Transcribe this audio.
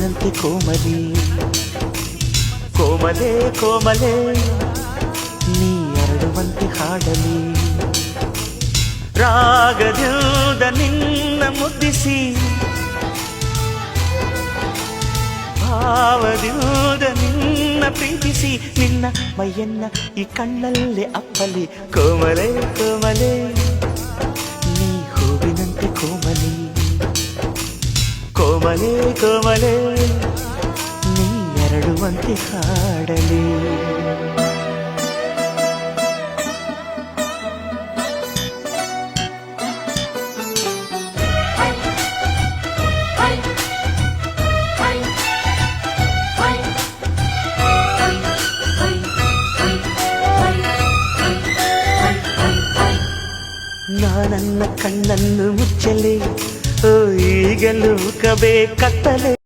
ಹೂವಿನಂತೆ ಕೋಮಲಿ ಕೋಮಲೆ ಕೋಮಲೆ ನೀ ಅರಳುವಂತೆ ಹಾಡಲಿ ರಾಗದಿಂದ ನಿನ್ನ ಮುದ್ದಿಸಿ ಭಾವದಿಂದ ನಿನ್ನ ಪ್ರೀತಿಸಿ ನಿನ್ನ ಮೈಯನ್ನ ಈ ಕಣ್ಣಲ್ಲೇ ಅಪ್ಪಲಿ ಕೋಮಲೆ ಕೋಮಲೆ ನೀ ಹೂವಿನಂತೆ ಕೋಮಲಿ ಕೋಮಲೆ ಕೋಮಲೆ ನೀ ಅರಳುವಂತೆ ಹಾಡಲಿ ನಾನನ್ನ ಕಣ್ಣನ್ನು ಮುಚ್ಚಲೆ ಈಗಲೂ ಕತ್ತಲೆ